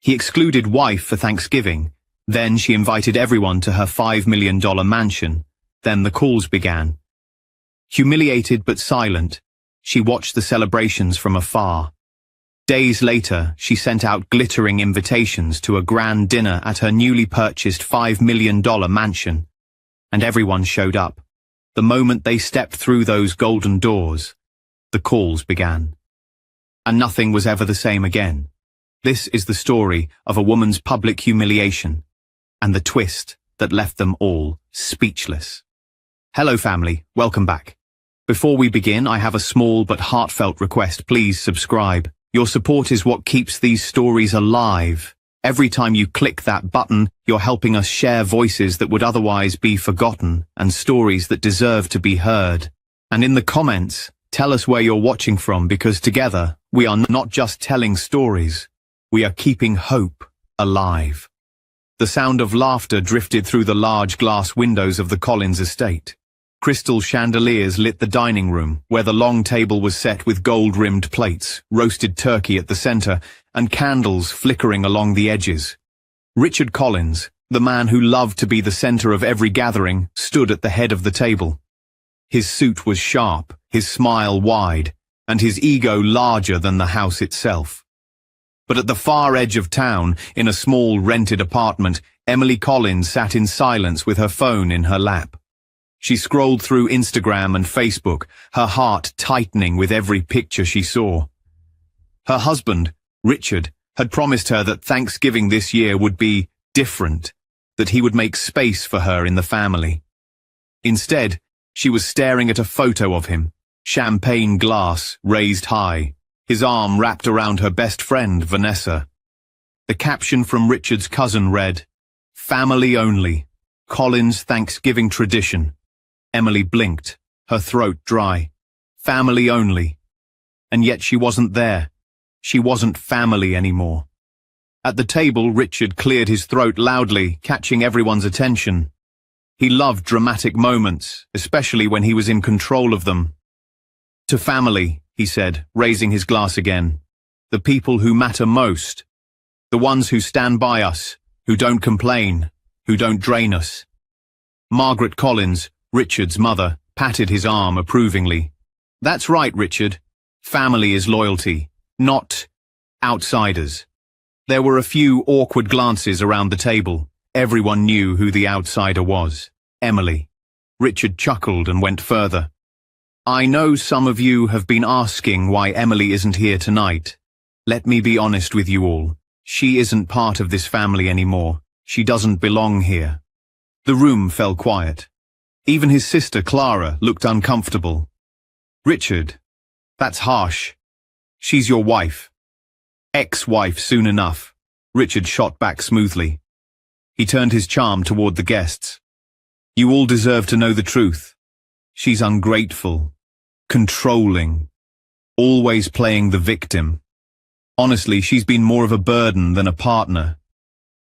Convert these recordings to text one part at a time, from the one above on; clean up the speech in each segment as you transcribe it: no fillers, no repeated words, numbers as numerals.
He excluded wife for Thanksgiving. Then she invited everyone to her $5 million mansion. Then the calls began. Humiliated but silent, she watched the celebrations from afar. Days later, she sent out glittering invitations to a grand dinner at her newly purchased $5 million mansion. And everyone showed up. The moment they stepped through those golden doors, the calls began. And nothing was ever the same again. This is the story of a woman's public humiliation, and the twist that left them all speechless. Hello family, welcome back. Before we begin, I have a small but heartfelt request. Please subscribe. Your support is what keeps these stories alive. Every time you click that button, you're helping us share voices that would otherwise be forgotten and stories that deserve to be heard. And in the comments, tell us where you're watching from, because together, we are not just telling stories, we are keeping hope alive. The sound of laughter drifted through the large glass windows of the Collins estate. Crystal chandeliers lit the dining room, where the long table was set with gold-rimmed plates, roasted turkey at the center, and candles flickering along the edges. Richard Collins, the man who loved to be the center of every gathering, stood at the head of the table. His suit was sharp, his smile wide, and his ego larger than the house itself. But at the far edge of town, in a small rented apartment, Emily Collins sat in silence with her phone in her lap. She scrolled through Instagram and Facebook, her heart tightening with every picture she saw. Her husband, Richard, had promised her that Thanksgiving this year would be different, that he would make space for her in the family. Instead, she was staring at a photo of him, champagne glass raised high, his arm wrapped around her best friend, Vanessa. The caption from Richard's cousin read, "Family only, Collins Thanksgiving tradition." Emily blinked, her throat dry. Family only. And yet she wasn't there. She wasn't family anymore. At the table, Richard cleared his throat loudly, catching everyone's attention. He loved dramatic moments, especially when he was in control of them. "To family," he said, raising his glass again. "The people who matter most. The ones who stand by us, who don't complain, who don't drain us." Margaret Collins, Richard's mother, patted his arm approvingly. "That's right, Richard. Family is loyalty, not outsiders." There were a few awkward glances around the table. Everyone knew who the outsider was. Emily. Richard chuckled and went further. "I know some of you have been asking why Emily isn't here tonight. Let me be honest with you all. She isn't part of this family anymore. She doesn't belong here." The room fell quiet. Even his sister, Clara, looked uncomfortable. "Richard, that's harsh. She's your wife." "Ex-wife soon enough," Richard shot back smoothly. He turned his charm toward the guests. "You all deserve to know the truth. She's ungrateful, controlling, always playing the victim. Honestly, she's been more of a burden than a partner.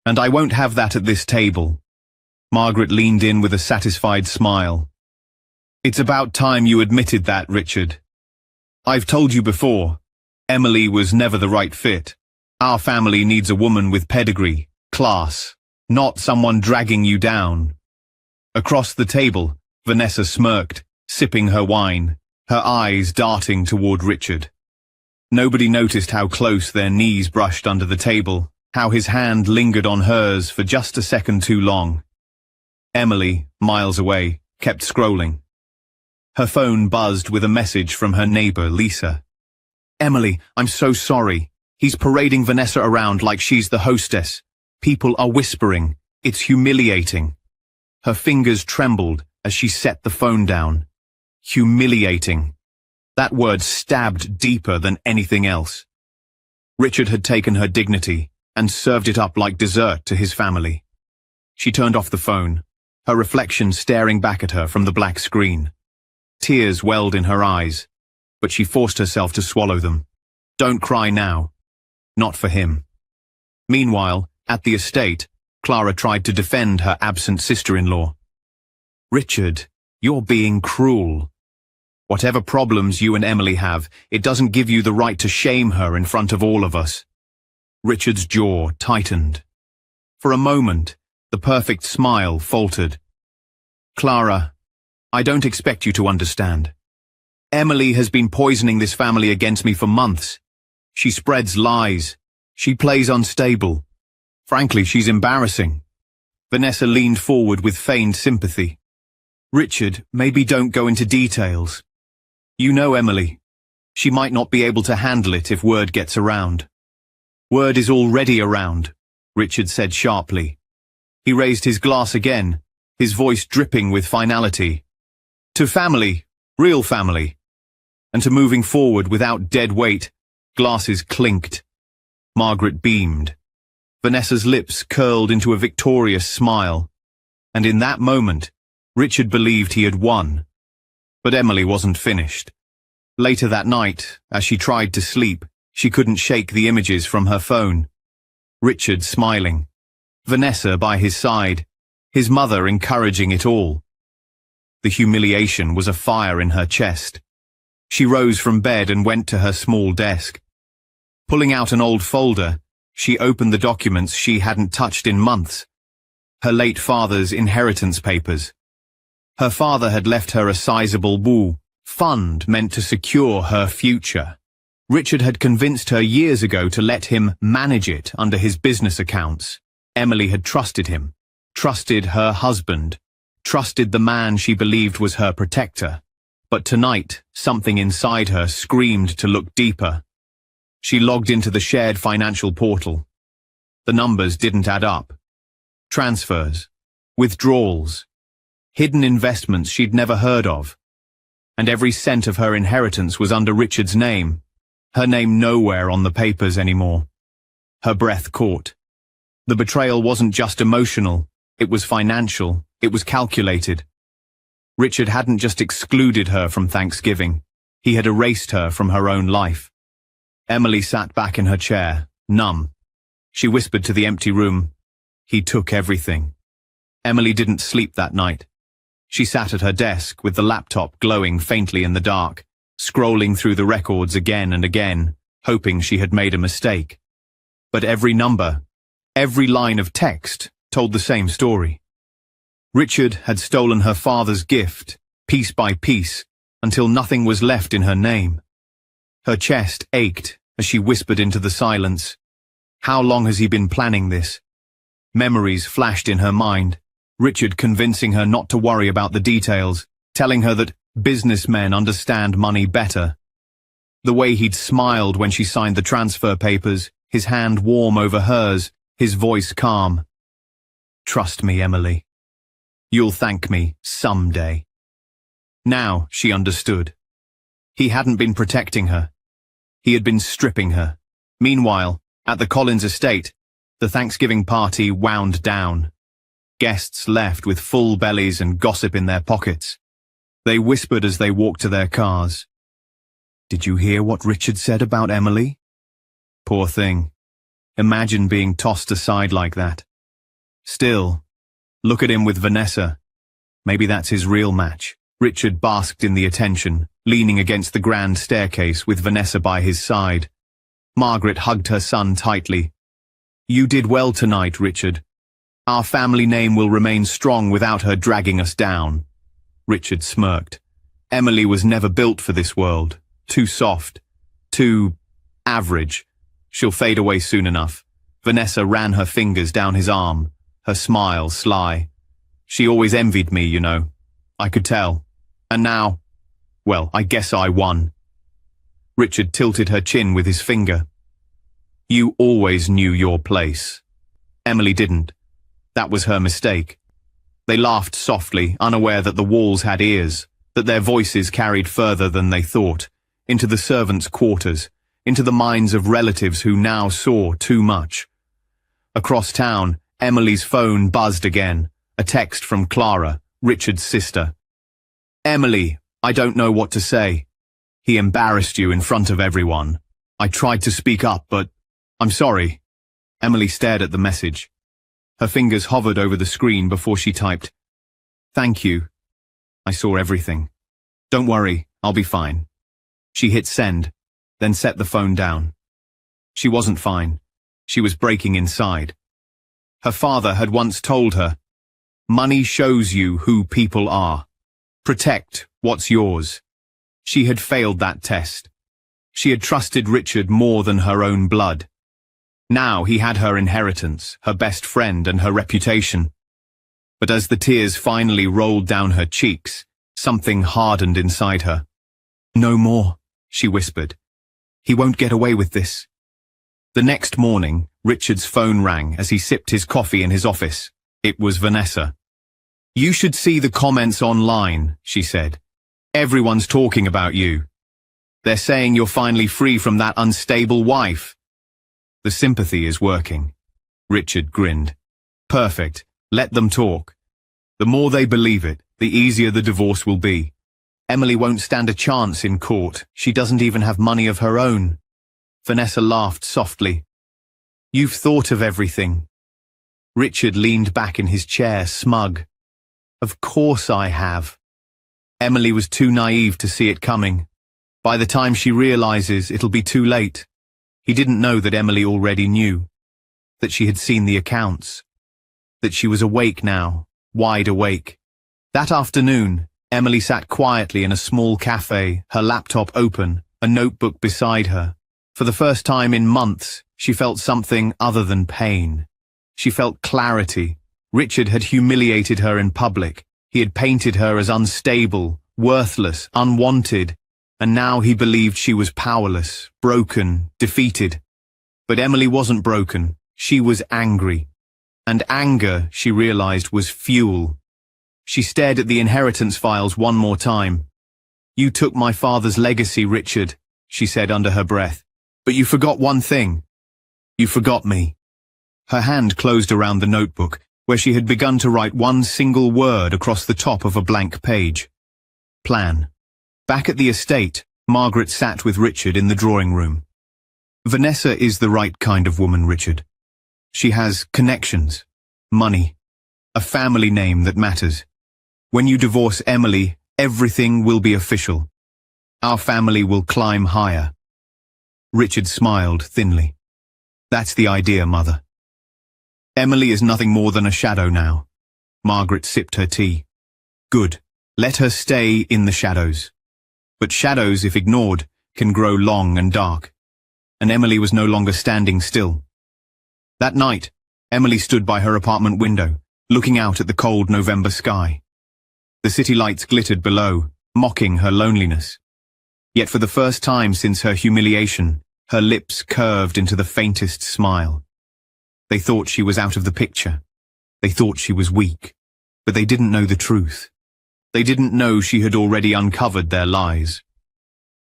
And I won't have that at this table." Margaret leaned in with a satisfied smile. "It's about time you admitted that, Richard. I've told you before, Emily was never the right fit. Our family needs a woman with pedigree, class, not someone dragging you down." Across the table, Vanessa smirked, sipping her wine, her eyes darting toward Richard. Nobody noticed how close their knees brushed under the table, how his hand lingered on hers for just a second too long. Emily, miles away, kept scrolling. Her phone buzzed with a message from her neighbor, Lisa. "Emily, I'm so sorry. He's parading Vanessa around like she's the hostess. People are whispering. It's humiliating." Her fingers trembled as she set the phone down. Humiliating. That word stabbed deeper than anything else. Richard had taken her dignity and served it up like dessert to his family. She turned off the phone, her reflection staring back at her from the black screen. Tears welled in her eyes, but she forced herself to swallow them. Don't cry now. Not for him. Meanwhile, at the estate, Clara tried to defend her absent sister-in-law. "Richard, you're being cruel. Whatever problems you and Emily have, it doesn't give you the right to shame her in front of all of us." Richard's jaw tightened. For a moment, the perfect smile faltered. Clara, I don't expect you to understand. Emily has been poisoning this family against me for months. She spreads lies. She plays unstable. Frankly, she's embarrassing. Vanessa leaned forward with feigned sympathy. Richard, maybe don't go into details. You know Emily. She might not be able to handle it if word gets around. Word is already around, Richard said sharply. He raised his glass again, his voice dripping with finality. To family, real family. And to moving forward without dead weight, glasses clinked. Margaret beamed. Vanessa's lips curled into a victorious smile. And in that moment, Richard believed he had won. But Emily wasn't finished. Later that night, as she tried to sleep, she couldn't shake the images from her phone. Richard smiling. Vanessa by his side, his mother encouraging it all. The humiliation was a fire in her chest. She rose from bed and went to her small desk. Pulling out an old folder, she opened the documents she hadn't touched in months. Her late father's inheritance papers. Her father had left her a sizable fund meant to secure her future. Richard had convinced her years ago to let him manage it under his business accounts. Emily had trusted him, trusted her husband, trusted the man she believed was her protector. But tonight, something inside her screamed to look deeper. She logged into the shared financial portal. The numbers didn't add up. Transfers, withdrawals, hidden investments she'd never heard of. And every cent of her inheritance was under Richard's name. Her name nowhere on the papers anymore. Her breath caught. The betrayal wasn't just emotional, it was financial, it was calculated. Richard hadn't just excluded her from Thanksgiving, he had erased her from her own life. Emily sat back in her chair, numb. She whispered to the empty room, "He took everything." Emily didn't sleep that night. She sat at her desk with the laptop glowing faintly in the dark, scrolling through the records again and again, hoping she had made a mistake. But every number, every line of text told the same story. Richard had stolen her father's gift, piece by piece, until nothing was left in her name. Her chest ached as she whispered into the silence, "How long has he been planning this?" Memories flashed in her mind, Richard convincing her not to worry about the details, telling her that businessmen understand money better. The way he'd smiled when she signed the transfer papers, his hand warm over hers, his voice calm. "Trust me, Emily. You'll thank me someday." Now she understood. He hadn't been protecting her. He had been stripping her. Meanwhile, at the Collins estate, the Thanksgiving party wound down. Guests left with full bellies and gossip in their pockets. They whispered as they walked to their cars. "Did you hear what Richard said about Emily? Poor thing. Imagine being tossed aside like that. Still, look at him with Vanessa. Maybe that's his real match." Richard basked in the attention, leaning against the grand staircase with Vanessa by his side. Margaret hugged her son tightly. "You did well tonight, Richard. Our family name will remain strong without her dragging us down." Richard smirked. Emily was never built for this world. Too soft. Too average. She'll fade away soon enough. Vanessa ran her fingers down his arm, her smile sly. "She always envied me, you know. I could tell. And now, well, I guess I won." Richard tilted her chin with his finger. "You always knew your place." Emily didn't. That was her mistake. They laughed softly, unaware that the walls had ears, that their voices carried further than they thought, into the servants' quarters, into the minds of relatives who now saw too much. Across town, Emily's phone buzzed again, a text from Clara, Richard's sister. "Emily, I don't know what to say. He embarrassed you in front of everyone. I tried to speak up, but I'm sorry." Emily stared at the message. Her fingers hovered over the screen before she typed, "Thank you. I saw everything. Don't worry, I'll be fine." She hit send, then set the phone down. She wasn't fine. She was breaking inside. Her father had once told her, "Money shows you who people are. Protect what's yours." She had failed that test. She had trusted Richard more than her own blood. Now he had her inheritance, her best friend, and her reputation. But as the tears finally rolled down her cheeks, something hardened inside her. "No more," she whispered. "He won't get away with this." The next morning, Richard's phone rang as he sipped his coffee in his office. It was Vanessa. "You should see the comments online," she said. "Everyone's talking about you. They're saying you're finally free from that unstable wife." "The sympathy is working." Richard grinned. "Perfect. Let them talk. The more they believe it, the easier the divorce will be. Emily won't stand a chance in court. She doesn't even have money of her own." Vanessa laughed softly. "You've thought of everything." Richard leaned back in his chair, smug. "Of course I have." Emily was too naive to see it coming. By the time she realizes, it'll be too late. He didn't know that Emily already knew. That she had seen the accounts. That she was awake now, wide awake. That afternoon, Emily sat quietly in a small cafe, her laptop open, a notebook beside her. For the first time in months, she felt something other than pain. She felt clarity. Richard had humiliated her in public. He had painted her as unstable, worthless, unwanted, and now he believed she was powerless, broken, defeated. But Emily wasn't broken. She was angry. And anger, she realized, was fuel. She stared at the inheritance files one more time. "You took my father's legacy, Richard," she said under her breath. "But you forgot one thing. You forgot me." Her hand closed around the notebook, where she had begun to write one single word across the top of a blank page. Plan. Back at the estate, Margaret sat with Richard in the drawing room. "Vanessa is the right kind of woman, Richard. She has connections, money, a family name that matters. When you divorce Emily, everything will be official. Our family will climb higher." Richard smiled thinly. "That's the idea, Mother." "Emily is nothing more than a shadow now." Margaret sipped her tea. "Good. Let her stay in the shadows. But shadows, if ignored, can grow long and dark." And Emily was no longer standing still. That night, Emily stood by her apartment window, looking out at the cold November sky. The city lights glittered below, mocking her loneliness. Yet for the first time since her humiliation, her lips curved into the faintest smile. They thought she was out of the picture. They thought she was weak. But they didn't know the truth. They didn't know she had already uncovered their lies.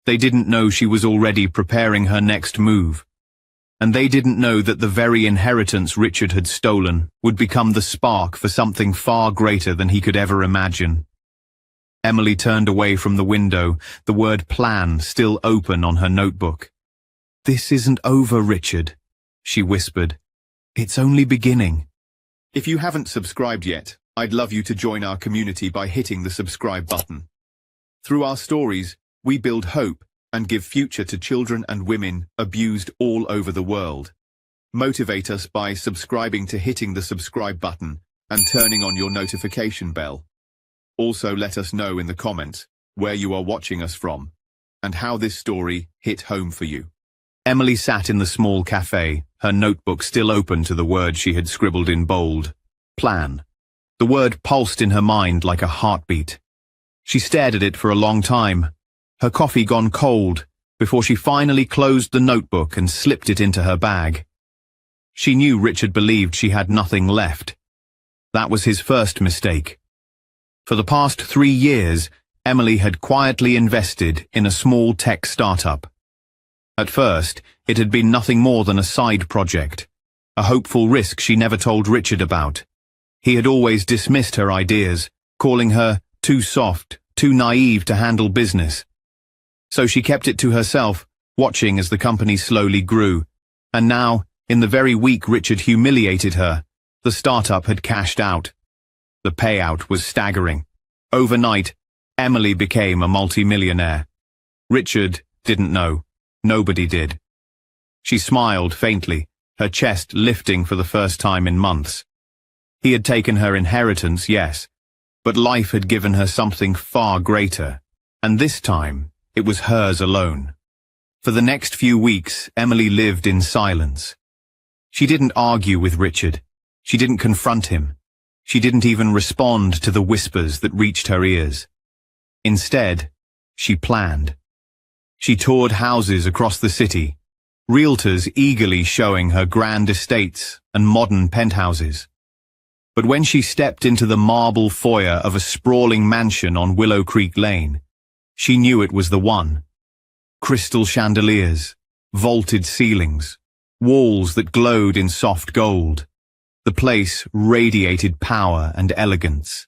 They didn't know she was already preparing her next move. And they didn't know that the very inheritance Richard had stolen would become the spark for something far greater than he could ever imagine. Emily turned away from the window, the word plan still open on her notebook. "This isn't over, Richard," she whispered. "It's only beginning." If you haven't subscribed yet, I'd love you to join our community by hitting the subscribe button. Through our stories, we build hope and give future to children and women abused all over the world. Motivate us by subscribing to hitting the subscribe button and turning on your notification bell. Also let us know in the comments where you are watching us from and how this story hit home for you. Emily sat in the small cafe, her notebook still open to the word she had scribbled in bold. Plan. The word pulsed in her mind like a heartbeat. She stared at it for a long time, her coffee gone cold, before she finally closed the notebook and slipped it into her bag. She knew Richard believed she had nothing left. That was his first mistake. For the past 3 years, Emily had quietly invested in a small tech startup. At first, it had been nothing more than a side project, a hopeful risk she never told Richard about. He had always dismissed her ideas, calling her too soft, too naive to handle business. So she kept it to herself, watching as the company slowly grew. And now, in the very week Richard humiliated her, the startup had cashed out. The payout was staggering. Overnight, Emily became a multimillionaire. Richard didn't know. Nobody did. She smiled faintly, her chest lifting for the first time in months. He had taken her inheritance, yes, but life had given her something far greater, and this time it was hers alone. For the next few weeks, Emily lived in silence. She didn't argue with Richard. She didn't confront him. She didn't even respond to the whispers that reached her ears. Instead, she planned. She toured houses across the city, realtors eagerly showing her grand estates and modern penthouses. But when she stepped into the marble foyer of a sprawling mansion on Willow Creek Lane, she knew it was the one. Crystal chandeliers, vaulted ceilings, walls that glowed in soft gold. The place radiated power and elegance.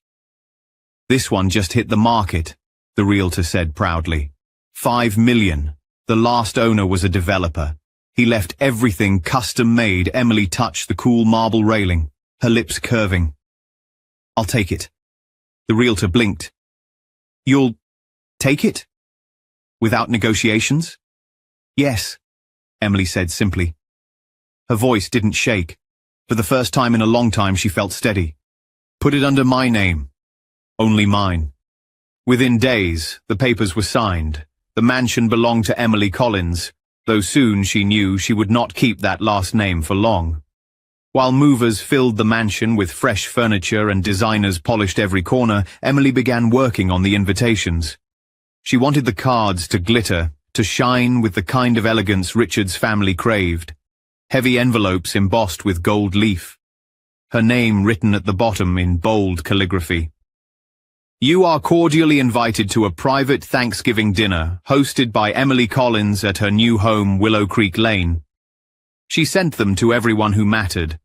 "This one just hit the market," the realtor said proudly. $5 million. The last owner was a developer. He left everything custom-made. Emily touched the cool marble railing, her lips curving. "I'll take it." The realtor blinked. "You'll take it? Without negotiations?" "Yes," Emily said simply. Her voice didn't shake. For the first time in a long time, she felt steady. "Put it under my name. Only mine." Within days, the papers were signed. The mansion belonged to Emily Collins, though soon she knew she would not keep that last name for long. While movers filled the mansion with fresh furniture and designers polished every corner, Emily began working on the invitations. She wanted the cards to glitter, to shine with the kind of elegance Richard's family craved. Heavy envelopes embossed with gold leaf. Her name written at the bottom in bold calligraphy. "You are cordially invited to a private Thanksgiving dinner hosted by Emily Collins at her new home, Willow Creek Lane." She sent them to everyone who mattered.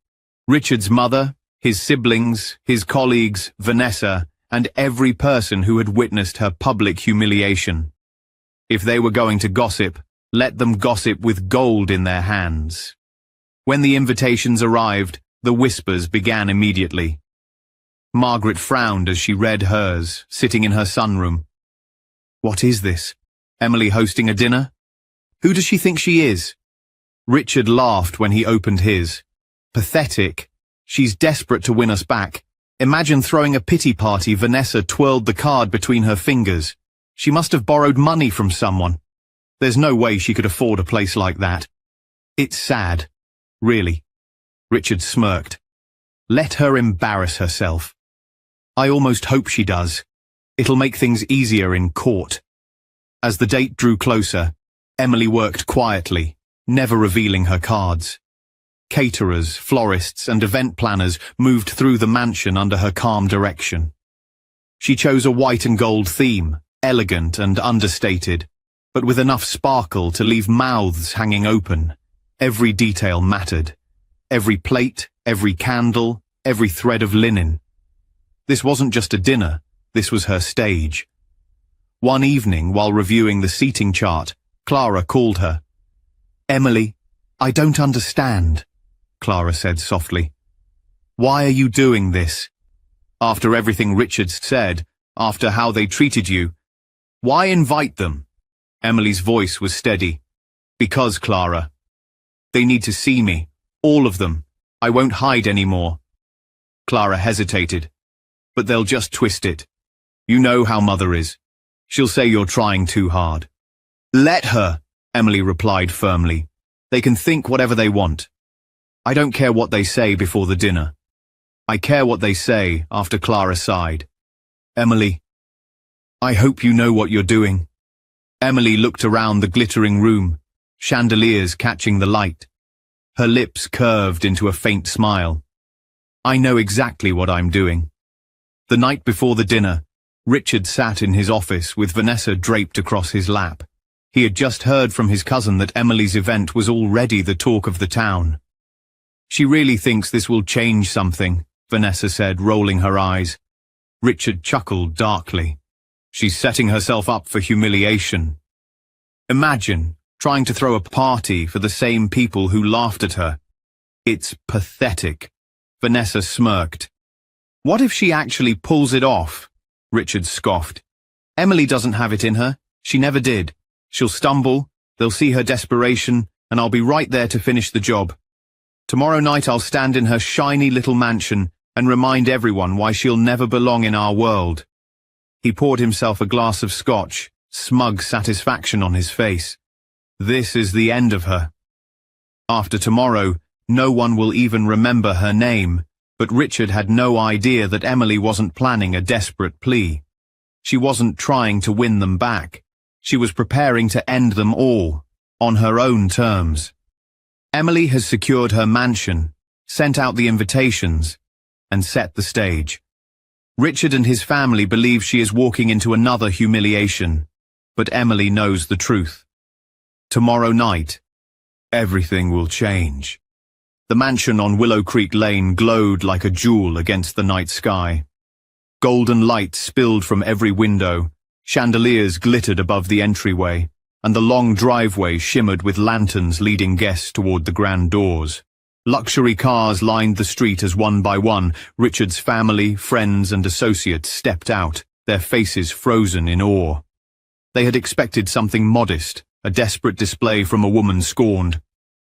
Richard's mother, his siblings, his colleagues, Vanessa, and every person who had witnessed her public humiliation. If they were going to gossip, let them gossip with gold in their hands. When the invitations arrived, the whispers began immediately. Margaret frowned as she read hers, sitting in her sunroom. "What is this? Emily hosting a dinner? Who does she think she is?" Richard laughed when he opened his. "Pathetic. She's desperate to win us back. Imagine throwing a pity party." Vanessa twirled the card between her fingers. "She must have borrowed money from someone. There's no way she could afford a place like that." "It's sad. Really." Richard smirked. "Let her embarrass herself. I almost hope she does. It'll make things easier in court." As the date drew closer, Emily worked quietly, never revealing her cards. Caterers, florists, and event planners moved through the mansion under her calm direction. She chose a white and gold theme, elegant and understated, but with enough sparkle to leave mouths hanging open. Every detail mattered. Every plate, every candle, every thread of linen. This wasn't just a dinner, this was her stage. One evening, while reviewing the seating chart, Clara called her. "Emily, I don't understand," Clara said softly. "Why are you doing this? After everything Richard's said, after how they treated you, why invite them?" Emily's voice was steady. "Because, Clara, they need to see me, all of them. I won't hide anymore." Clara hesitated. "But they'll just twist it. You know how Mother is. She'll say you're trying too hard." "Let her," Emily replied firmly. "They can think whatever they want. I don't care what they say before the dinner. I care what they say after." Clara sighed. "Emily, I hope you know what you're doing." Emily looked around the glittering room, chandeliers catching the light. Her lips curved into a faint smile. "I know exactly what I'm doing." The night before the dinner, Richard sat in his office with Vanessa draped across his lap. He had just heard from his cousin that Emily's event was already the talk of the town. "She really thinks this will change something," Vanessa said, rolling her eyes. Richard chuckled darkly. "She's setting herself up for humiliation. Imagine trying to throw a party for the same people who laughed at her. It's pathetic." Vanessa smirked. "What if she actually pulls it off?" Richard scoffed. "Emily doesn't have it in her. She never did. She'll stumble, they'll see her desperation, and I'll be right there to finish the job." Tomorrow night I'll stand in her shiny little mansion and remind everyone why she'll never belong in our world. He poured himself a glass of scotch, smug satisfaction on his face. This is the end of her. After tomorrow, no one will even remember her name, but Richard had no idea that Emily wasn't planning a desperate plea. She wasn't trying to win them back. She was preparing to end them all, on her own terms. Emily has secured her mansion, sent out the invitations, and set the stage. Richard and his family believe she is walking into another humiliation, but Emily knows the truth. Tomorrow night, everything will change. The mansion on Willow Creek Lane glowed like a jewel against the night sky. Golden light spilled from every window, chandeliers glittered above the entryway, and the long driveway shimmered with lanterns leading guests toward the grand doors. Luxury cars lined the street as one by one, Richard's family, friends and associates stepped out, their faces frozen in awe. They had expected something modest, a desperate display from a woman scorned.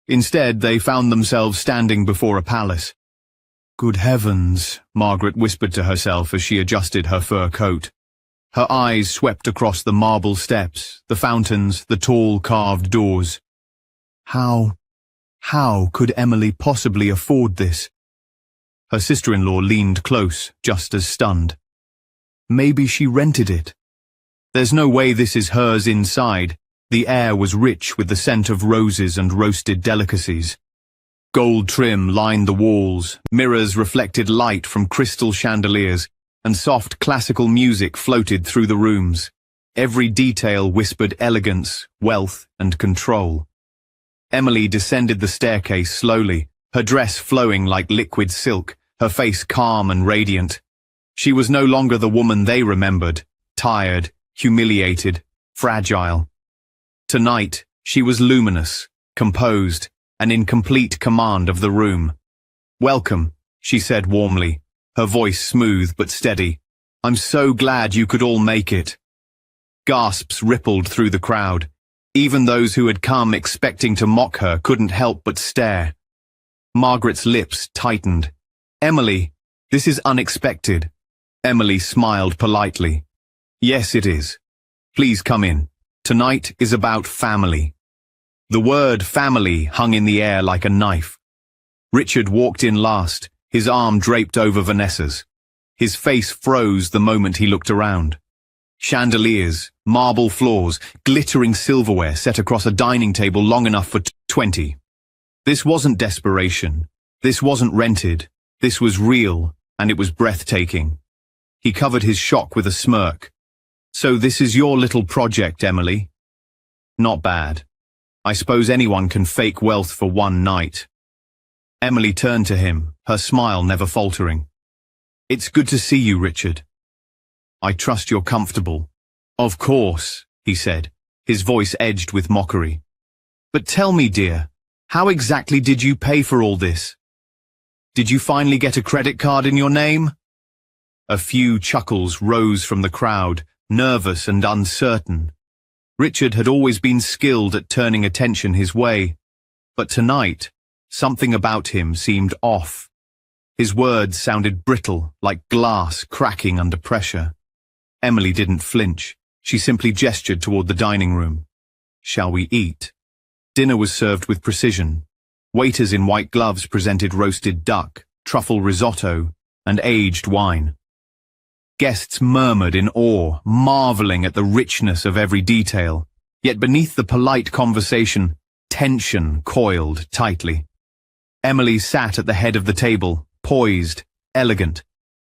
Instead, they found themselves standing before a palace. "Good heavens," Margaret whispered to herself as she adjusted her fur coat. Her eyes swept across the marble steps, the fountains, the tall carved doors. How could Emily possibly afford this? Her sister-in-law leaned close, just as stunned. Maybe she rented it. There's no way this is hers inside. The air was rich with the scent of roses and roasted delicacies. Gold trim lined the walls, mirrors reflected light from crystal chandeliers, and soft classical music floated through the rooms. Every detail whispered elegance, wealth, and control. Emily descended the staircase slowly, her dress flowing like liquid silk, her face calm and radiant. She was no longer the woman they remembered, tired, humiliated, fragile. Tonight, she was luminous, composed, and in complete command of the room. "Welcome," she said warmly, her voice smooth but steady. "I'm so glad you could all make it." Gasps rippled through the crowd. Even those who had come expecting to mock her couldn't help but stare. Margaret's lips tightened. "Emily, this is unexpected." Emily smiled politely. "Yes, it is. Please come in. Tonight is about family." The word family hung in the air like a knife. Richard walked in last, his arm draped over Vanessa's. His face froze the moment he looked around. Chandeliers, marble floors, glittering silverware set across a dining table long enough for 20. This wasn't desperation. This wasn't rented. This was real, and it was breathtaking. He covered his shock with a smirk. "So this is your little project, Emily?" "Not bad. I suppose anyone can fake wealth for one night." Emily turned to him, her smile never faltering. "It's good to see you, Richard. I trust you're comfortable." "Of course," he said, his voice edged with mockery. "But tell me, dear, how exactly did you pay for all this? Did you finally get a credit card in your name?" A few chuckles rose from the crowd, nervous and uncertain. Richard had always been skilled at turning attention his way, but tonight, something about him seemed off. His words sounded brittle, like glass cracking under pressure. Emily didn't flinch. She simply gestured toward the dining room. "Shall we eat?" Dinner was served with precision. Waiters in white gloves presented roasted duck, truffle risotto, and aged wine. Guests murmured in awe, marveling at the richness of every detail. Yet beneath the polite conversation, tension coiled tightly. Emily sat at the head of the table, poised, elegant.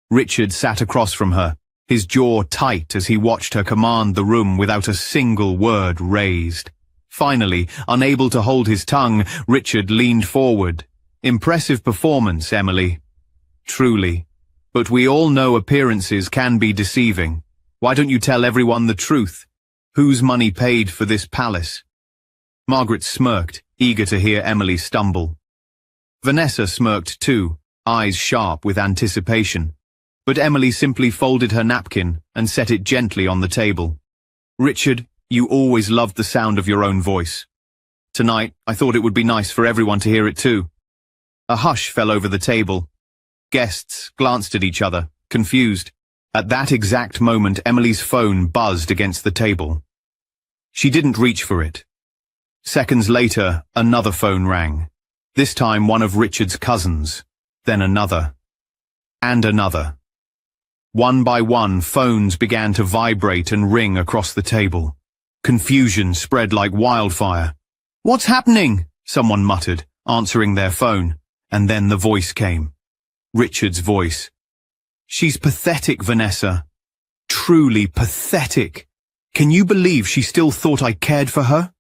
Richard sat across from her, his jaw tight as he watched her command the room without a single word raised. Finally, unable to hold his tongue, Richard leaned forward. "Impressive performance, Emily." "Truly. But we all know appearances can be deceiving. Why don't you tell everyone the truth? Whose money paid for this palace?" Margaret smirked, eager to hear Emily stumble. Vanessa smirked too, eyes sharp with anticipation. But Emily simply folded her napkin and set it gently on the table. "Richard, you always loved the sound of your own voice. Tonight, I thought it would be nice for everyone to hear it too." A hush fell over the table. Guests glanced at each other, confused. At that exact moment, Emily's phone buzzed against the table. She didn't reach for it. Seconds later, another phone rang. This time one of Richard's cousins. Then another. And another. One by one, phones began to vibrate and ring across the table. Confusion spread like wildfire. "What's happening?" someone muttered, answering their phone. And then the voice came. Richard's voice. "She's pathetic, Vanessa. Truly pathetic. Can you believe she still thought I cared for her?"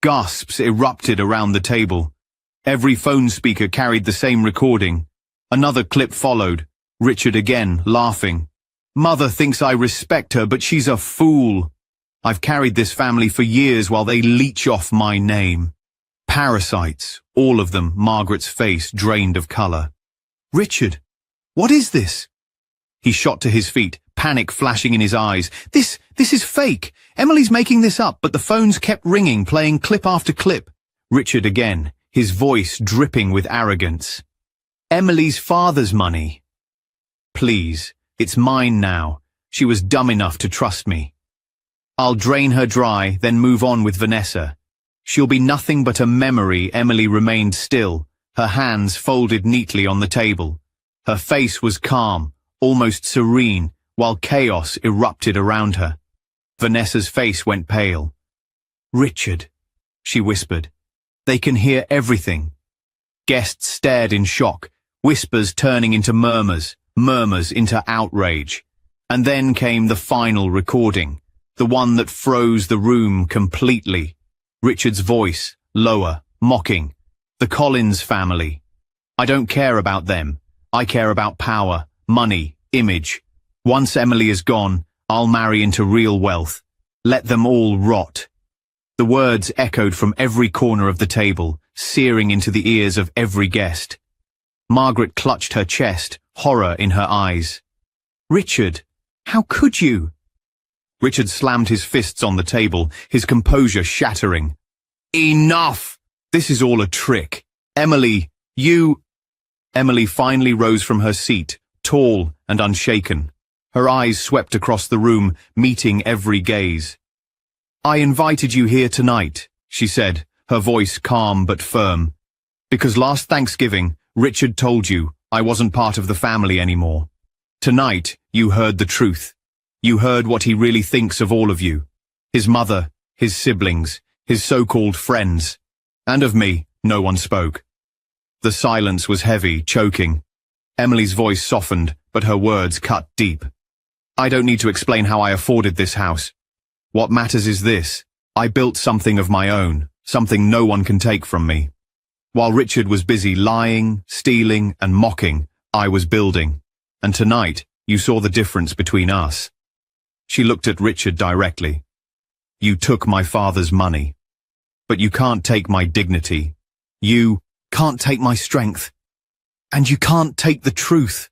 Gasps erupted around the table. Every phone speaker carried the same recording. Another clip followed. Richard again, laughing. "Mother thinks I respect her, but she's a fool. I've carried this family for years while they leech off my name. Parasites, all of them." Margaret's face drained of color. "Richard, what is this?" He shot to his feet, panic flashing in his eyes. This is fake. Emily's making this up," but the phones kept ringing, playing clip after clip. Richard again, his voice dripping with arrogance. "Emily's father's money. Please, it's mine now. She was dumb enough to trust me. I'll drain her dry, then move on with Vanessa. She'll be nothing but a memory." Emily remained still, her hands folded neatly on the table. Her face was calm, almost serene, while chaos erupted around her. Vanessa's face went pale. "Richard," she whispered. "They can hear everything." Guests stared in shock, whispers turning into murmurs, murmurs into outrage. And then came the final recording, the one that froze the room completely. Richard's voice, lower, mocking. "The Collins family. I don't care about them. I care about power, money, image. Once Emily is gone, I'll marry into real wealth. Let them all rot." The words echoed from every corner of the table, searing into the ears of every guest. Margaret clutched her chest, horror in her eyes. "Richard, how could you?" Richard slammed his fists on the table, his composure shattering. "Enough! This is all a trick. Emily, you—" Emily finally rose from her seat, tall and unshaken. Her eyes swept across the room, meeting every gaze. "I invited you here tonight," she said, her voice calm but firm, "because last Thanksgiving, Richard told you I wasn't part of the family anymore. Tonight, you heard the truth. You heard what he really thinks of all of you. His mother, his siblings, his so-called friends. And of me, no one spoke." The silence was heavy, choking. Emily's voice softened, but her words cut deep. "I don't need to explain how I afforded this house. What matters is this. I built something of my own, something no one can take from me. While Richard was busy lying, stealing, and mocking, I was building. And tonight, you saw the difference between us." She looked at Richard directly. "You took my father's money. But you can't take my dignity. You can't take my strength. And you can't take the truth."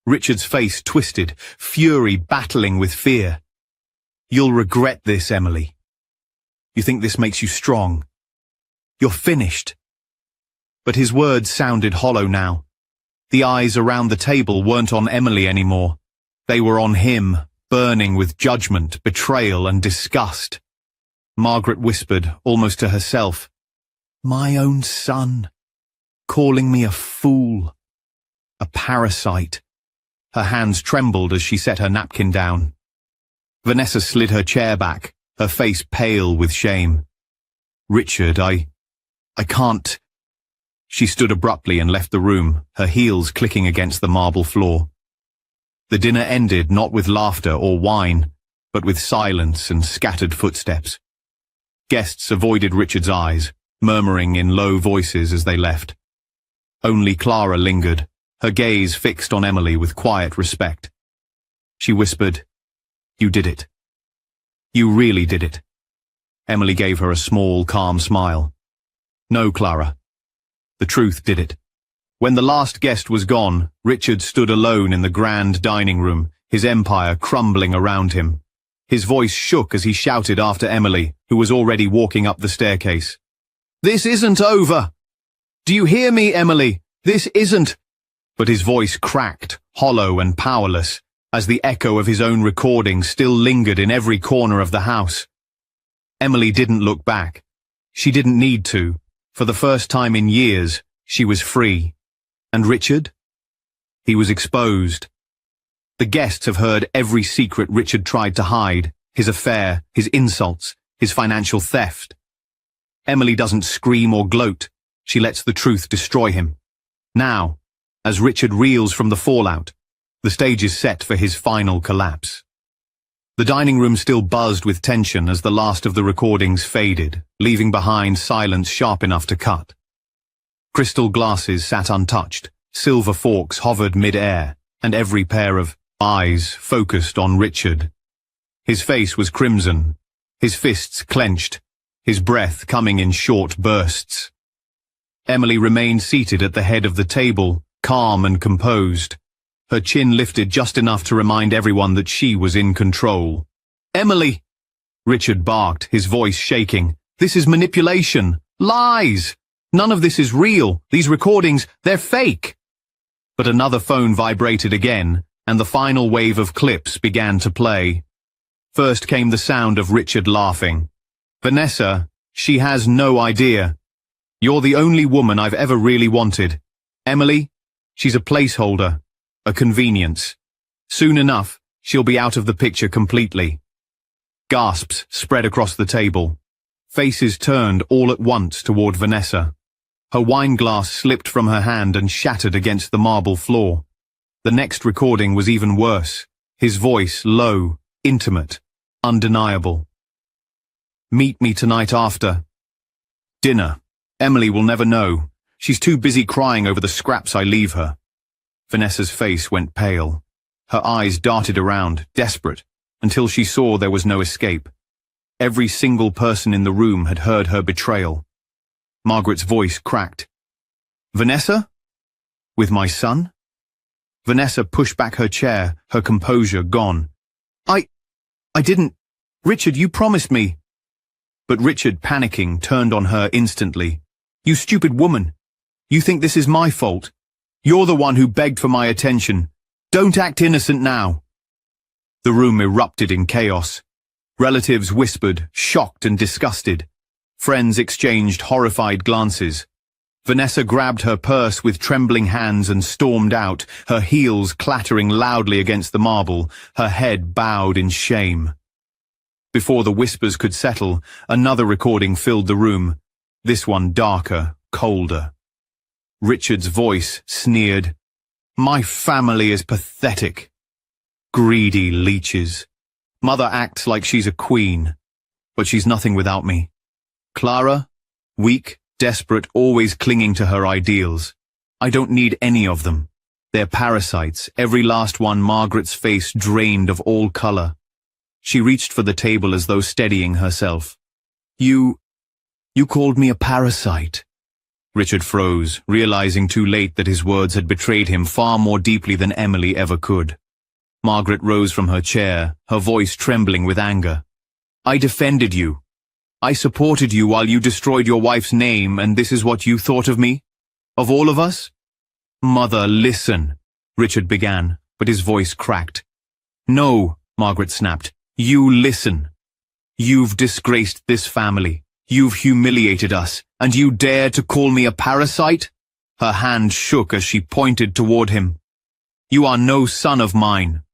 Richard's face twisted, fury battling with fear. "You'll regret this, Emily. You think this makes you strong. You're finished." But his words sounded hollow now. The eyes around the table weren't on Emily anymore. They were on him, burning with judgment, betrayal, and disgust. Margaret whispered, almost to herself, "My own son, calling me a fool, a parasite." Her hands trembled as she set her napkin down. Vanessa slid her chair back, her face pale with shame. "Richard, I can't." She stood abruptly and left the room, her heels clicking against the marble floor. The dinner ended not with laughter or wine, but with silence and scattered footsteps. Guests avoided Richard's eyes, murmuring in low voices as they left. Only Clara lingered, her gaze fixed on Emily with quiet respect. She whispered, "You did it. You really did it." Emily gave her a small, calm smile. "No, Clara. The truth did it." When the last guest was gone, Richard stood alone in the grand dining room, his empire crumbling around him. His voice shook as he shouted after Emily, who was already walking up the staircase. "This isn't over! Do you hear me, Emily? This isn't—" But his voice cracked, hollow and powerless, as the echo of his own recording still lingered in every corner of the house. Emily didn't look back. She didn't need to. For the first time in years, she was free. And Richard? He was exposed. The guests have heard every secret Richard tried to hide, his affair, his insults, his financial theft. Emily doesn't scream or gloat. She lets the truth destroy him. Now, as Richard reels from the fallout, the stage is set for his final collapse. The dining room still buzzed with tension as the last of the recordings faded, leaving behind silence sharp enough to cut. Crystal glasses sat untouched, silver forks hovered mid-air, and every pair of eyes focused on Richard. His face was crimson, his fists clenched, his breath coming in short bursts. Emily remained seated at the head of the table, calm and composed, her chin lifted just enough to remind everyone that she was in control. "Emily!" Richard barked, his voice shaking. "This is manipulation! Lies! None of this is real! These recordings, they're fake!" But another phone vibrated again, and the final wave of clips began to play. First came the sound of Richard laughing. "Vanessa, she has no idea. You're the only woman I've ever really wanted. Emily, she's a placeholder. A convenience. Soon enough, she'll be out of the picture completely." Gasps spread across the table. Faces turned all at once toward Vanessa. Her wine glass slipped from her hand and shattered against the marble floor. The next recording was even worse. His voice low, intimate, undeniable. "Meet me tonight after dinner. Emily will never know. She's too busy crying over the scraps I leave her." Vanessa's face went pale. Her eyes darted around, desperate, until she saw there was no escape. Every single person in the room had heard her betrayal. Margaret's voice cracked. "Vanessa? With my son?" Vanessa pushed back her chair, her composure gone. I didn't. Richard, you promised me." But Richard, panicking, turned on her instantly. "You stupid woman. You think this is my fault? You're the one who begged for my attention. Don't act innocent now." The room erupted in chaos. Relatives whispered, shocked and disgusted. Friends exchanged horrified glances. Vanessa grabbed her purse with trembling hands and stormed out, her heels clattering loudly against the marble, her head bowed in shame. Before the whispers could settle, another recording filled the room, this one darker, colder. Richard's voice sneered, "My family is pathetic. Greedy leeches. Mother acts like she's a queen, but she's nothing without me. Clara, weak, desperate, always clinging to her ideals. I don't need any of them. They're parasites, every last one, Margaret's face drained of all color. She reached for the table as though steadying herself. You called me a parasite." Richard froze, realizing too late that his words had betrayed him far more deeply than Emily ever could. Margaret rose from her chair, her voice trembling with anger. "I defended you. I supported you while you destroyed your wife's name, and this is what you thought of me? Of all of us?" "Mother, listen," Richard began, but his voice cracked. "No," Margaret snapped. "You listen. You've disgraced this family. You've humiliated us, and you dare to call me a parasite?" Her hand shook as she pointed toward him. "You are no son of mine."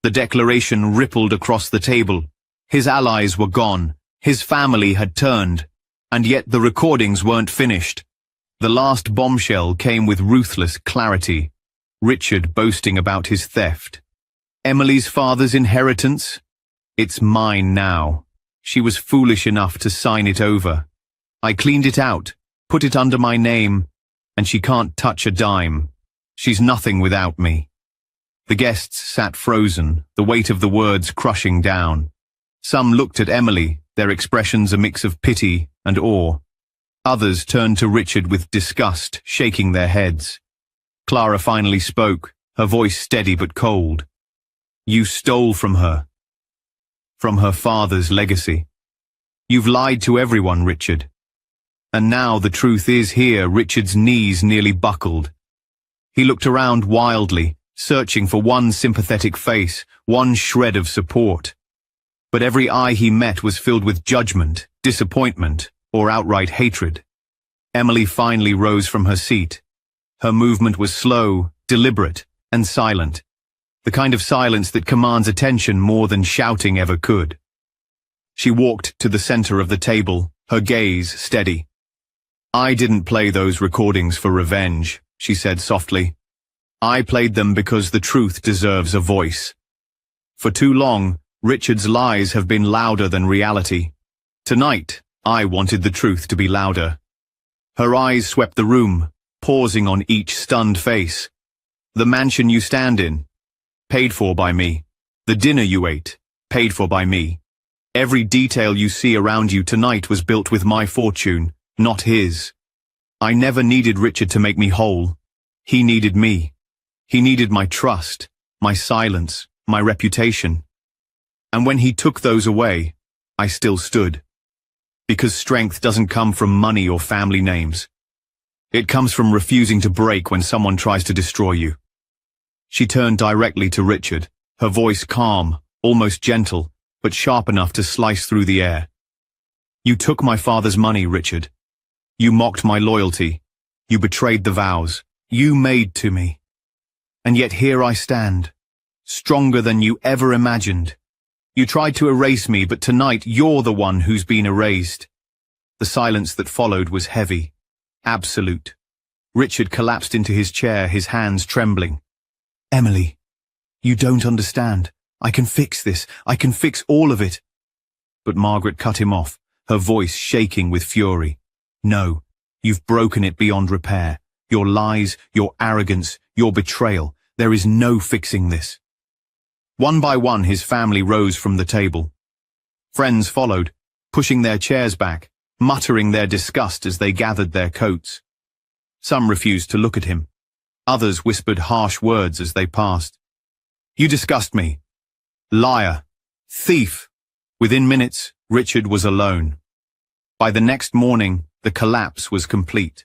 The declaration rippled across the table. His allies were gone. His family had turned. And yet the recordings weren't finished. The last bombshell came with ruthless clarity. Richard boasting about his theft. "Emily's father's inheritance? It's mine now. She was foolish enough to sign it over. I cleaned it out, put it under my name, and she can't touch a dime. She's nothing without me." The guests sat frozen, the weight of the words crushing down. Some looked at Emily, their expressions a mix of pity and awe. Others turned to Richard with disgust, shaking their heads. Clara finally spoke, her voice steady but cold. "You stole from her. From her father's legacy. You've lied to everyone, Richard. And now the truth is here. Richard's knees nearly buckled. He looked around wildly, searching for one sympathetic face, one shred of support. But every eye he met was filled with judgment, disappointment, or outright hatred. Emily finally rose from her seat. Her movement was slow, deliberate, and silent. The kind of silence that commands attention more than shouting ever could. She walked to the center of the table, her gaze steady. "I didn't play those recordings for revenge," she said softly. "I played them because the truth deserves a voice. For too long, Richard's lies have been louder than reality. Tonight, I wanted the truth to be louder." Her eyes swept the room, pausing on each stunned face. "The mansion you stand in, paid for by me. The dinner you ate, paid for by me. Every detail you see around you tonight was built with my fortune, not his. I never needed Richard to make me whole. He needed me. He needed my trust, my silence, my reputation. And when he took those away, I still stood. Because strength doesn't come from money or family names. It comes from refusing to break when someone tries to destroy you." She turned directly to Richard, her voice calm, almost gentle, but sharp enough to slice through the air. "You took my father's money, Richard. You mocked my loyalty. You betrayed the vows you made to me. And yet here I stand, stronger than you ever imagined. You tried to erase me, but tonight you're the one who's been erased." The silence that followed was heavy, absolute. Richard collapsed into his chair, his hands trembling. "Emily, you don't understand. I can fix this. I can fix all of it." But Margaret cut him off, her voice shaking with fury. "No, you've broken it beyond repair. Your lies, your arrogance, your betrayal. There is no fixing this." One by one his family rose from the table. Friends followed, pushing their chairs back, muttering their disgust as they gathered their coats. Some refused to look at him. Others whispered harsh words as they passed. "You disgust me. Liar. Thief." Within minutes, Richard was alone. By the next morning, the collapse was complete.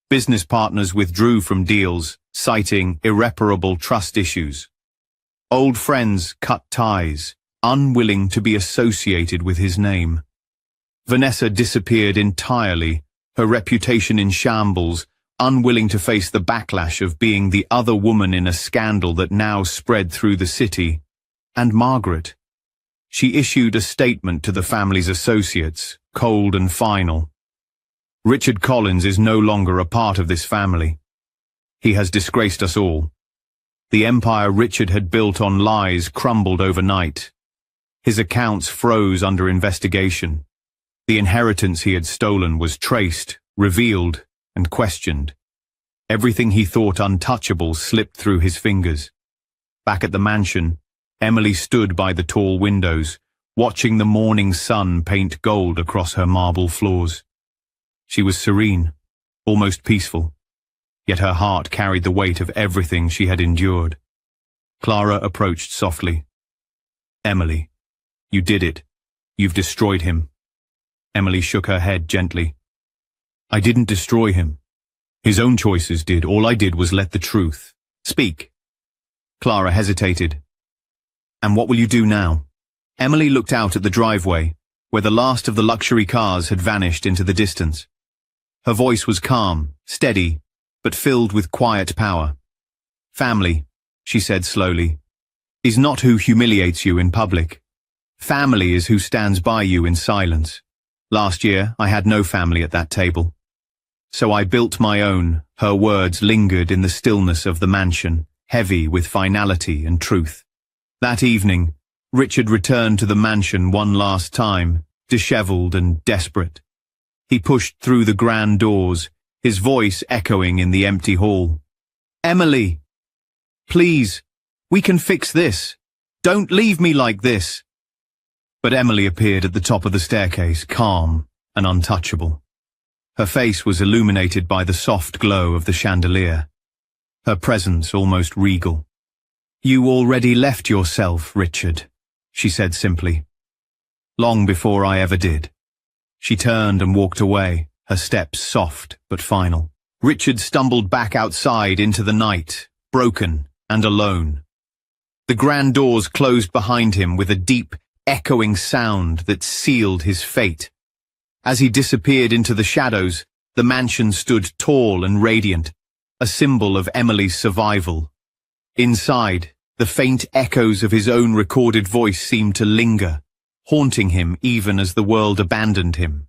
Business partners withdrew from deals, citing irreparable trust issues. Old friends cut ties, unwilling to be associated with his name. Vanessa disappeared entirely, her reputation in shambles, unwilling to face the backlash of being the other woman in a scandal that now spread through the city. And Margaret. She issued a statement to the family's associates, cold and final. "Richard Collins is no longer a part of this family. He has disgraced us all." The empire Richard had built on lies crumbled overnight. His accounts froze under investigation. The inheritance he had stolen was traced, revealed, and questioned. Everything he thought untouchable slipped through his fingers. Back at the mansion, Emily stood by the tall windows, watching the morning sun paint gold across her marble floors. She was serene, almost peaceful. Yet her heart carried the weight of everything she had endured. Clara approached softly. "Emily, you did it. You've destroyed him." Emily shook her head gently. "I didn't destroy him. His own choices did. All I did was let the truth speak." Clara hesitated. "And what will you do now?" Emily looked out at the driveway, where the last of the luxury cars had vanished into the distance. Her voice was calm, steady, but filled with quiet power. "Family," she said slowly, "is not who humiliates you in public. Family is who stands by you in silence. Last year, I had no family at that table. So I built my own." Her words lingered in the stillness of the mansion, heavy with finality and truth. That evening, Richard returned to the mansion one last time, disheveled and desperate. He pushed through the grand doors, his voice echoing in the empty hall. "Emily! Please, we can fix this. Don't leave me like this." But Emily appeared at the top of the staircase, calm and untouchable. Her face was illuminated by the soft glow of the chandelier, her presence almost regal. "You already left yourself, Richard," she said simply. "Long before I ever did." She turned and walked away, her steps soft but final. Richard stumbled back outside into the night, broken and alone. The grand doors closed behind him with a deep, echoing sound that sealed his fate. As he disappeared into the shadows, the mansion stood tall and radiant, a symbol of Emily's survival. Inside, the faint echoes of his own recorded voice seemed to linger, haunting him even as the world abandoned him.